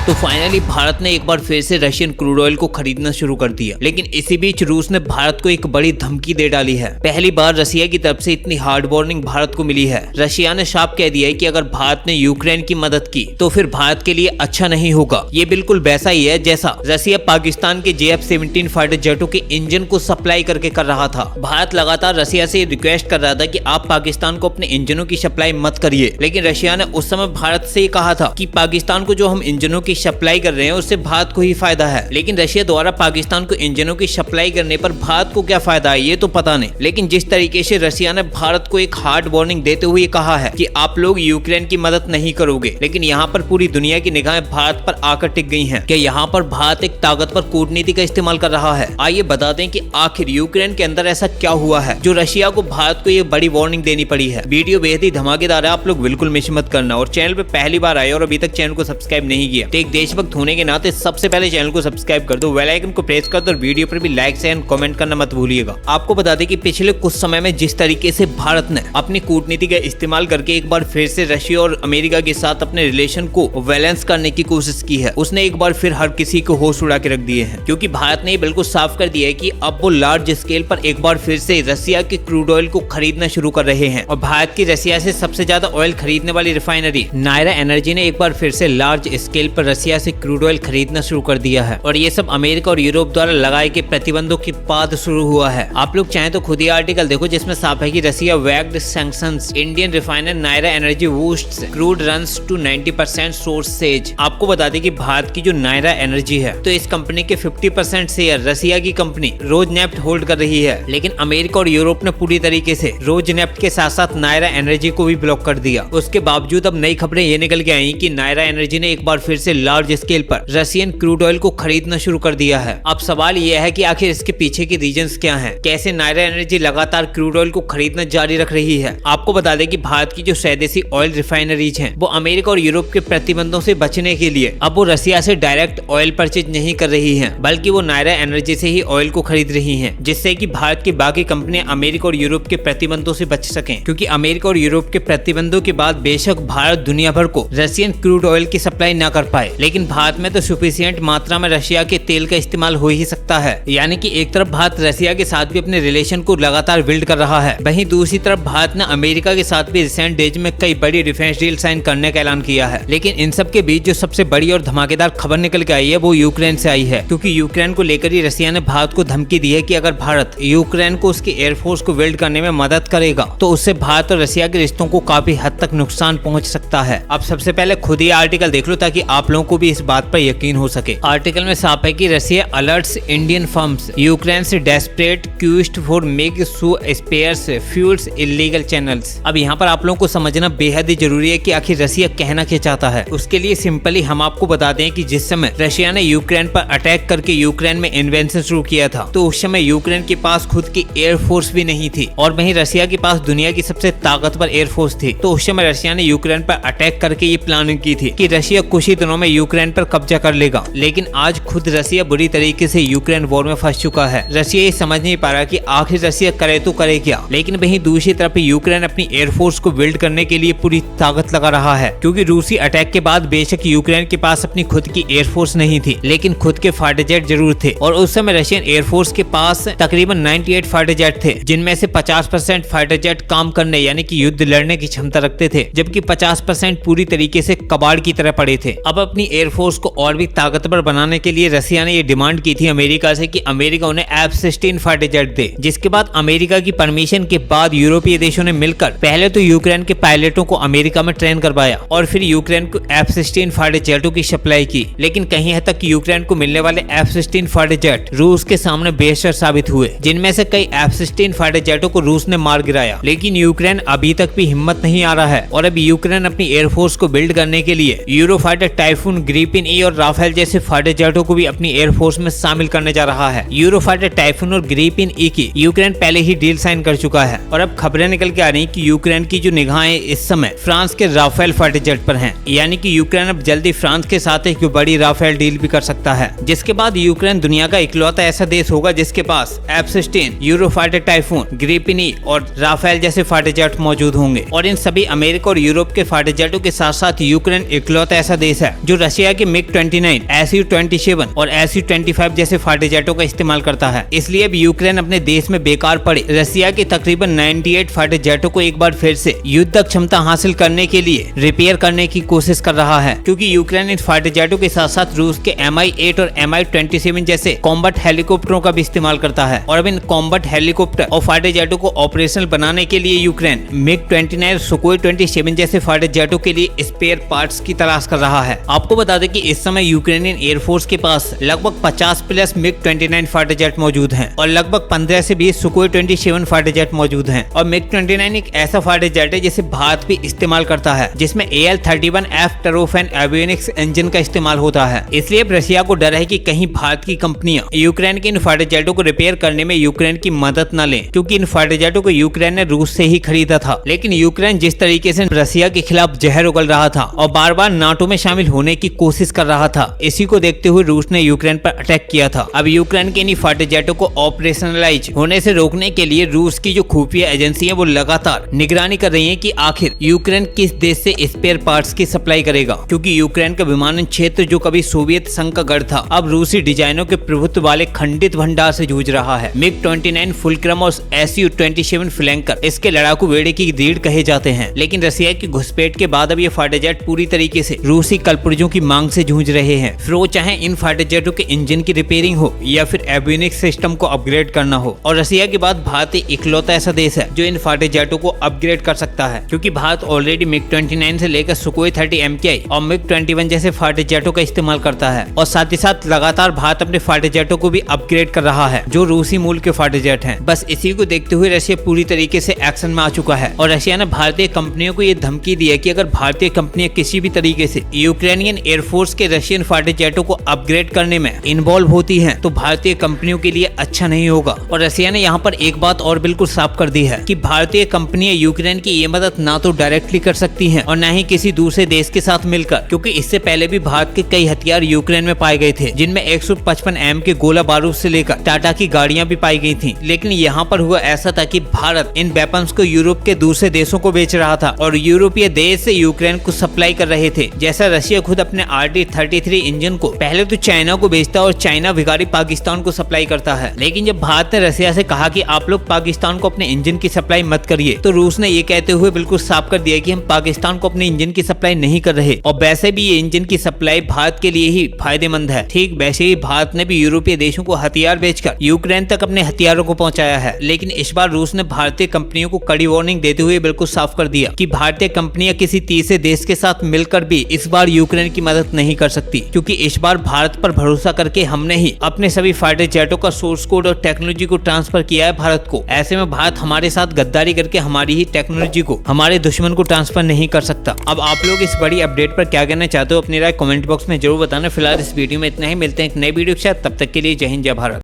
तो फाइनली भारत ने एक बार फिर से रशियन क्रूड ऑयल को खरीदना शुरू कर दिया। लेकिन इसी बीच रूस ने भारत को एक बड़ी धमकी दे डाली है। पहली बार रशिया की तरफ से इतनी हार्ड वार्निंग भारत को मिली है। रशिया ने साफ कह दिया है कि अगर भारत ने यूक्रेन की मदद की तो फिर भारत के लिए अच्छा नहीं होगा। ये बिल्कुल वैसा ही है जैसा रशिया पाकिस्तान के JF-17 फाइटर जेटों के इंजन को सप्लाई करके कर रहा था। भारत लगातार रशिया से रिक्वेस्ट कर रहा था कि आप पाकिस्तान को अपने इंजनों की सप्लाई मत करिए, लेकिन रशिया ने उस समय भारत से कहा था कि पाकिस्तान को जो हम इंजनों की सप्लाई कर रहे हैं उससे भारत को ही फायदा है। लेकिन रशिया द्वारा पाकिस्तान को इंजनों की सप्लाई करने पर भारत को क्या फायदा है ये तो पता नहीं। लेकिन जिस तरीके से रशिया ने भारत को एक हार्ड वार्निंग देते हुए कहा है कि आप लोग यूक्रेन की मदद नहीं करोगे, लेकिन यहाँ पर पूरी दुनिया की निगाहें भारत पर आकर टिक गई हैं कि यहाँ पर भारत एक ताकतवर कूटनीति का इस्तेमाल कर रहा है। आइए बता दें कि आखिर यूक्रेन के अंदर ऐसा क्या हुआ है जो रशिया को भारत को ये बड़ी वार्निंग देनी पड़ी है। वीडियो बेहद ही धमाकेदार है, आप लोग बिल्कुल मिस मत करना। और चैनल पे पहली बार आए और अभी तक चैनल को सब्सक्राइब नहीं किया तो एक देशभक्त होने के नाते सबसे पहले चैनल को सब्सक्राइब कर दो, बेल आइकन को प्रेस कर दो और वीडियो पर भी लाइक एंड कमेंट करना मत भूलिएगा। आपको बता दें कि पिछले कुछ समय में जिस तरीके से भारत ने अपनी कूटनीति का इस्तेमाल करके एक बार फिर से रशिया और अमेरिका के साथ अपने रिलेशन को बैलेंस करने की कोशिश की है, उसने एक बार फिर हर किसी को होश उड़ा के रख दिए हैं। क्योंकि भारत ने बिल्कुल साफ कर दिया है कि अब वो लार्ज स्केल पर एक बार फिर से रशिया के क्रूड ऑयल को खरीदना शुरू कर रहे हैं। और भारत की रशिया से सबसे ज्यादा ऑयल खरीदने वाली रिफाइनरी नायरा एनर्जी ने एक बार फिर से लार्ज स्केल पर रशिया से क्रूड ऑयल खरीदना शुरू कर दिया है। और ये सब अमेरिका और यूरोप द्वारा लगाए गए प्रतिबंधों के बाद शुरू हुआ है। आप लोग चाहें तो खुद ही आर्टिकल देखो जिसमें साफ है कि Russia waged sanctions Indian refiner Nayara energy boosts crude runs to 90% sources. आपको बता दें कि भारत की जो नायरा एनर्जी है तो इस कंपनी के 50% शेयर रशिया की कंपनी रोजनेफ्ट होल्ड कर रही है। लेकिन अमेरिका और यूरोप ने पूरी तरीके से रोजनेफ्ट के साथ साथ नायरा एनर्जी को भी ब्लॉक कर दिया। उसके बावजूद अब नई खबरें ये निकल के आई कि नायरा एनर्जी ने एक बार फिर से लार्ज स्केल पर रशियन क्रूड ऑयल को खरीदना शुरू कर दिया है। अब सवाल यह है कि आखिर इसके पीछे के रीजंस क्या हैं? कैसे नायरा एनर्जी लगातार क्रूड ऑयल को खरीदना जारी रख रही है? आपको बता दें कि भारत की जो स्वदेशी ऑयल रिफाइनरीज हैं वो अमेरिका और यूरोप के प्रतिबंधों से बचने के लिए अब वो रशिया से डायरेक्ट ऑयल परचेज नहीं कर रही हैं, बल्कि वो नायरा एनर्जी से ही ऑयल को खरीद रही हैं, जिससे कि भारत की बाकी कंपनियां अमेरिका और यूरोप के प्रतिबंधों से बच सकें। क्योंकि अमेरिका और यूरोप के प्रतिबंधों के बाद बेशक भारत दुनिया भर को रशियन क्रूड ऑयल की सप्लाई न कर पाए, लेकिन भारत में तो सफिशिएंट मात्रा में रशिया के तेल का इस्तेमाल हो ही सकता है। यानी कि एक तरफ भारत रशिया के साथ भी अपने रिलेशन को लगातार बिल्ड कर रहा है, वहीं दूसरी तरफ भारत ने अमेरिका के साथ भी रिसेंट डेज में कई बड़ी डिफेंस डील साइन करने का ऐलान किया है। लेकिन इन सब के बीच जो सबसे बड़ी और धमाकेदार खबर निकल के आई है वो यूक्रेन से आई है। क्योंकि यूक्रेन को लेकर ही रशिया ने भारत को धमकी दी है कि अगर भारत यूक्रेन को उसकी एयरफोर्स को बिल्ड करने में मदद करेगा तो उससे भारत और रशिया के रिश्तों को काफी हद तक नुकसान पहुंच सकता है। अब सबसे पहले खुद ही आर्टिकल देख लो ताकि आप लोगों को भी इस बात पर यकीन हो सके। आर्टिकल में साफ है कि Russia alerts Indian firms Ukraine से desperate quest for make so spares fuels illegal channels. अब यहाँ पर आप लोगों को समझना बेहद ही जरूरी है कि आखिर रशिया कहना क्या चाहता है। उसके लिए सिंपली हम आपको बता दें कि जिस समय रशिया ने यूक्रेन पर अटैक करके यूक्रेन में इन्वेंशन शुरू किया था तो उस समय यूक्रेन के पास खुद की एयरफोर्स भी नहीं थी और वहीं रशिया के पास दुनिया की सबसे ताकतवर एयरफोर्स थी। तो उस समय रशिया ने यूक्रेन पर अटैक करके ये प्लानिंग की थी कि रशिया कुछ ही दिनों में यूक्रेन पर कब्जा कर लेगा। लेकिन आज खुद रशिया बुरी तरीके से यूक्रेन वॉर में फंस चुका है। रशिया ये समझ नहीं पा रहा कि आखिर रशिया करे तो करे क्या। लेकिन वहीं दूसरी तरफ यूक्रेन अपनी एयरफोर्स को बिल्ड करने के लिए पूरी ताकत लगा रहा है। क्योंकि रूसी अटैक के बाद बेशक यूक्रेन के पास अपनी खुद की एयरफोर्स नहीं थी, लेकिन खुद के फाइटर जेट जरूर थे। और उस समय रशियन एयरफोर्स के पास तकरीबन 98 फाइटर जेट थे, जिनमें से 50% फाइटर जेट काम करने यानी कि युद्ध लड़ने की क्षमता रखते थे, जबकि 50% पूरी तरीके से कबाड़ की तरह पड़े थे। अब अपनी एयरफोर्स को और भी ताकतवर बनाने के लिए रशिया ने ये डिमांड की थी अमेरिका से कि अमेरिका उन्हें F-16 फाइटर जेट दे। जिसके बाद अमेरिका की परमिशन के बाद यूरोपीय देशों ने मिलकर पहले तो यूक्रेन के पायलटों को अमेरिका में ट्रेन करवाया और फिर यूक्रेन को F-16 फाइटर जेटों की सप्लाई की। लेकिन कहीं हद तक यूक्रेन को मिलने वाले F-16 फाइटर जेट रूस के सामने बेशर साबित हुए, जिनमें से कई F-16 फाइटर जेटों को रूस ने मार गिराया। लेकिन यूक्रेन अभी तक भी हिम्मत नहीं आ रहा है और अब यूक्रेन अपनी एयरफोर्स को बिल्ड करने के लिए यूरोफाइटर टाइफून, ग्रिपिन ई और राफेल जैसे फाइटर जेटों को भी अपनी एयरफोर्स में शामिल करने जा रहा है। यूरोफाइटर टाइफून और ग्रिपिन ई की यूक्रेन पहले ही डील साइन कर चुका है और अब खबरें निकल के आ रही कि यूक्रेन की जो निगाहें इस समय फ्रांस के राफेल फाइटर जेट पर हैं। यानी कि यूक्रेन अब जल्दी फ्रांस के साथ एक बड़ी राफेल डील भी कर सकता है, जिसके बाद यूक्रेन दुनिया का इकलौता ऐसा देश होगा जिसके पास F-16, यूरोफाइटर टाइफून, ग्रिपिन ई और राफेल जैसे फाइटर जेट मौजूद होंगे। और इन सभी अमेरिका और यूरोप के फाइटर जेटों के साथ साथ यूक्रेन इकलौता ऐसा देश है जो रशिया के MiG-29, Su-27 और Su-25 जैसे फाइटर जेटों का इस्तेमाल करता है। इसलिए अब यूक्रेन अपने देश में बेकार पड़े रशिया के तकरीबन 98 फाइटर जेटों को एक बार फिर से युद्ध क्षमता हासिल करने के लिए रिपेयर करने की कोशिश कर रहा है, क्योंकि यूक्रेन इन फाइटर जेटों के साथ साथ रूस के Mi-8 और Mi-27 जैसे कॉम्बैट हेलीकॉप्टरों का भी इस्तेमाल करता है। और अब इन कॉम्बैट हेलीकॉप्टर और फाइटर जेटों को ऑपरेशनल बनाने के लिए यूक्रेन MiG-29 और Sukhoi-27 जैसे फाइटर जेटों के लिए स्पेयर पार्ट्स की तलाश कर रहा है। आपको बता दें कि इस समय यूक्रेनियन एयरफोर्स के पास लगभग 50 प्लस MiG-29 फाइटर जेट मौजूद हैं और लगभग 15 से 20 Sukhoi-27 फाइटर जेट मौजूद हैं। और MiG-29 एक ऐसा फाइटर जेट है जिसे भारत भी इस्तेमाल करता है, जिसमें AL-31F टर्बोफैन एवियोनिक्स इंजन का इस्तेमाल होता है। इसलिए अब रशिया को डर है कि कहीं भारत की कंपनियां यूक्रेन के इन फाइटर जेटों को रिपेयर करने में यूक्रेन की मदद न लें, क्योंकि इन फाइटर जेटों को यूक्रेन ने रूस से ही खरीदा था। लेकिन यूक्रेन जिस तरीके से रशिया के खिलाफ जहर उगल रहा था और बार बार नाटो में शामिल होने की कोशिश कर रहा था, इसी को देखते हुए रूस ने यूक्रेन पर अटैक किया था। अब यूक्रेन के इन फाइटर जेटों को ऑपरेशनलाइज होने से रोकने के लिए रूस की जो खुफिया एजेंसी है वो लगातार निगरानी कर रही है कि आखिर यूक्रेन किस देश से स्पेयर पार्ट्स की सप्लाई करेगा, क्योंकि यूक्रेन का विमानन क्षेत्र जो कभी सोवियत संघ का गढ़ था, अब रूसी डिजाइनों के प्रभुत्व वाले खंडित भंडार से जूझ रहा है। MiG-29 फुलक्रम और Su-27 फ्लैंकर इसके लड़ाकू बेड़े की रीढ़ कहे जाते हैं। लेकिन रशिया की घुसपैठ के बाद अब ये फाइटर जेट पूरी तरीके से रूसी कलपुर्जों की मांग से जूझ रहे हैं। फिर वो चाहे इन फाइटर जेटों के इंजन की रिपेयरिंग हो या फिर एवियोनिक्स सिस्टम को अपग्रेड करना हो। और रशिया के बाद भारत इकलौता ऐसा देश है जो इन फाइटर जेटों को अपग्रेड कर सकता है, क्योंकि भारत ऑलरेडी MiG-29 से लेकर Sukhoi-30 MKI और MiG-21 जैसे फाइटर जेटों का इस्तेमाल करता है। और साथ ही साथ लगातार भारत अपने फाइटर जेटों को भी अपग्रेड कर रहा है, जो रूसी मूल के फाइटर जेट हैं। बस इसी को देखते हुए रशिया पूरी तरीके से एक्शन में आ चुका है और रशिया ने भारतीय कंपनियों को ये धमकी दी है कि अगर भारतीय कंपनियां किसी भी तरीके से यूक्रेनियन एयरफोर्स के रशियन फाइटर जेटों को अपग्रेड करने में इन्वॉल्व होती हैं, तो भारतीय कंपनियों के लिए अच्छा नहीं होगा। और रशिया ने यहाँ पर एक बात और बिल्कुल साफ कर दी है कि भारतीय कंपनियां यूक्रेन की ये मदद ना तो डायरेक्टली कर सकती हैं और न ही किसी दूसरे देश के साथ मिलकर, क्योंकि इससे पहले भी भारत के कई हथियार यूक्रेन में पाए गए थे, जिनमें 155 M के गोला बारूद से लेकर टाटा की गाड़ियां भी पाई गई थी। लेकिन यहाँ पर हुआ ऐसा था कि भारत इन वेपन्स को यूरोप के दूसरे देशों को बेच रहा था और यूरोपीय देश से यूक्रेन को सप्लाई कर रहे थे। जैसा रशिया खुद अपने RT-33 इंजन को पहले तो चाइना को बेचता और चाइना भिखारी पाकिस्तान को सप्लाई करता है। लेकिन जब भारत ने रशिया से कहा कि आप लोग पाकिस्तान को अपने इंजन की सप्लाई मत करिए, तो रूस ने ये कहते हुए बिल्कुल साफ कर दिया कि हम पाकिस्तान को अपने इंजन की सप्लाई नहीं कर रहे और वैसे भी ये इंजन की सप्लाई भारत के लिए ही फायदेमंद है। ठीक वैसे ही भारत ने भी यूरोपीय देशों को हथियार बेचकर यूक्रेन तक अपने हथियारों को पहुंचाया है। लेकिन इस बार रूस ने भारतीय कंपनियों को कड़ी वार्निंग देते हुए बिल्कुल साफ कर दिया कि भारतीय कंपनियां किसी तीसरे देश के साथ मिलकर भी इस बार यूक्रेन की मदद नहीं कर सकती, क्योंकि इस बार भारत पर भरोसा करके हमने ही अपने सभी फाइटर जेटों का सोर्स कोड और टेक्नोलॉजी को ट्रांसफर किया है भारत को। ऐसे में भारत हमारे साथ गद्दारी करके हमारी ही टेक्नोलॉजी को हमारे दुश्मन को ट्रांसफर नहीं कर सकता। अब आप लोग इस बड़ी अपडेट पर क्या कहना चाहते हो, अपनी राय कमेंट बॉक्स में जरूर बताना। फिलहाल इस वीडियो में इतना ही, मिलते हैं एक नई वीडियो के साथ, तब तक के लिए जय हिंद जय भारत।